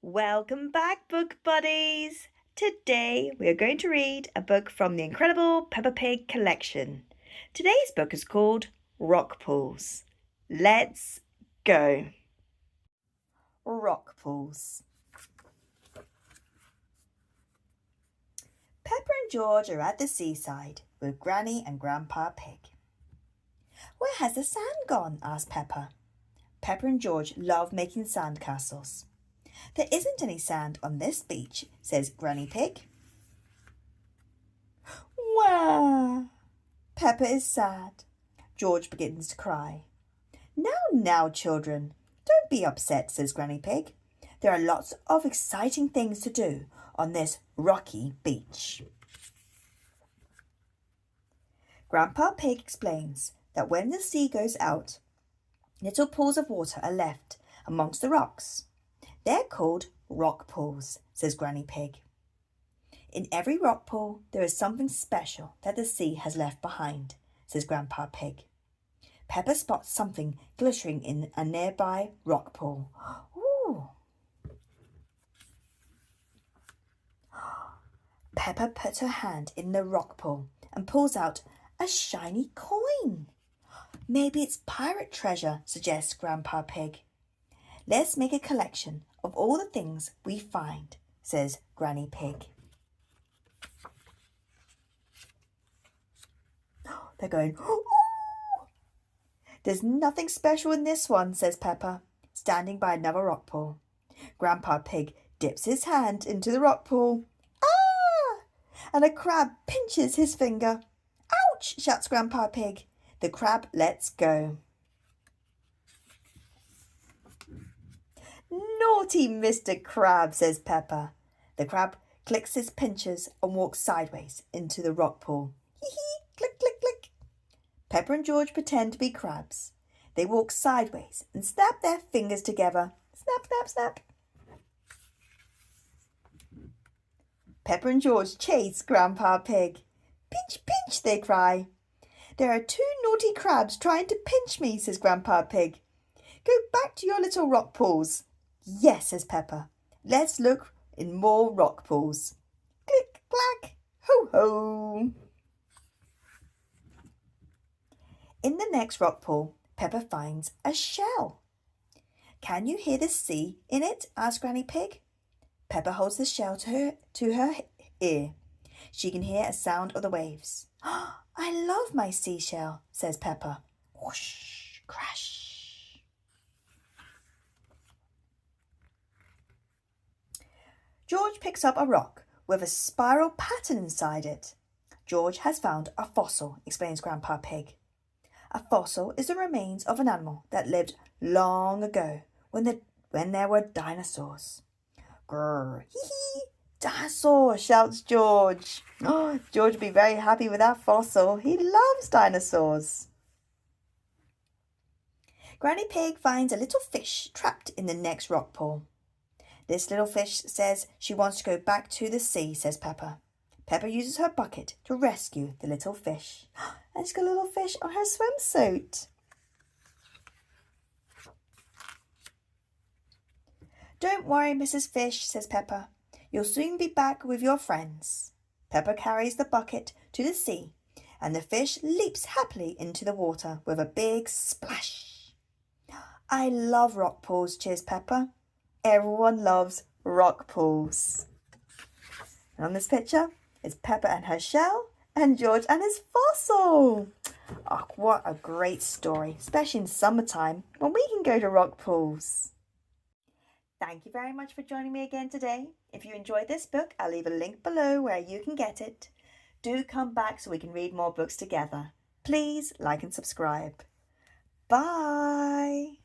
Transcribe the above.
Welcome back, book buddies! Today we are going to read a book from the incredible Peppa Pig collection. Today's book is called Rock Pools. Let's go! Rock Pools. Peppa and George are at the seaside with Granny and Grandpa Pig. Where has the sand gone? Asked Peppa. Peppa and George love making sand castles. There isn't any sand on this beach, says Granny Pig. Wah! Peppa is sad. George begins to cry. Now, children, don't be upset, says Granny Pig. There are lots of exciting things to do on this rocky beach. Grandpa Pig explains that when the sea goes out, little pools of water are left amongst the rocks. They're called rock pools, says Granny Pig. In every rock pool, there is something special that the sea has left behind, says Grandpa Pig. Peppa spots something glittering in a nearby rock pool. Ooh! Peppa puts her hand in the rock pool and pulls out a shiny coin. Maybe it's pirate treasure, suggests Grandpa Pig. Let's make a collection of all the things we find, says Granny Pig. They're going, ooh! There's nothing special in this one, says Peppa, standing by another rock pool. Grandpa Pig dips his hand into the rock pool. Ah! And a crab pinches his finger. Ouch! Shouts Grandpa Pig. The crab lets go. Naughty Mr. Crab, says Peppa. The crab clicks his pinchers and walks sideways into the rock pool. Hee-hee, click, click, click. Peppa and George pretend to be crabs. They walk sideways and snap their fingers together. Snap, snap, snap. Peppa and George chase Grandpa Pig. Pinch, pinch, they cry. There are 2 naughty crabs trying to pinch me, says Grandpa Pig. Go back to your little rock pools. Yes, says Peppa. Let's look in more rock pools. Click, clack, ho, ho. In the next rock pool, Peppa finds a shell. Can you hear the sea in it? Asks Granny Pig. Peppa holds the shell to her ear. She can hear a sound of the waves. I love my seashell, says Peppa. Whoosh, crash. George picks up a rock with a spiral pattern inside it. George has found a fossil, explains Grandpa Pig. A fossil is the remains of an animal that lived long ago when there were dinosaurs. Grrr, hee hee, dinosaur, shouts George. Oh, George would be very happy with that fossil. He loves dinosaurs. Granny Pig finds a little fish trapped in the next rock pool. This little fish says she wants to go back to the sea, says Peppa. Peppa uses her bucket to rescue the little fish. And she's got a little fish on her swimsuit. Don't worry, Mrs. Fish, says Peppa. You'll soon be back with your friends. Peppa carries the bucket to the sea, and the fish leaps happily into the water with a big splash. I love rock pools, cheers Peppa. Everyone loves rock pools. And on this picture is Peppa and her shell and George and his fossil. Oh, what a great story, especially in summertime when we can go to rock pools. Thank you very much for joining me again today. If you enjoyed this book, I'll leave a link below where you can get it. Do come back so we can read more books together. Please like and subscribe. Bye.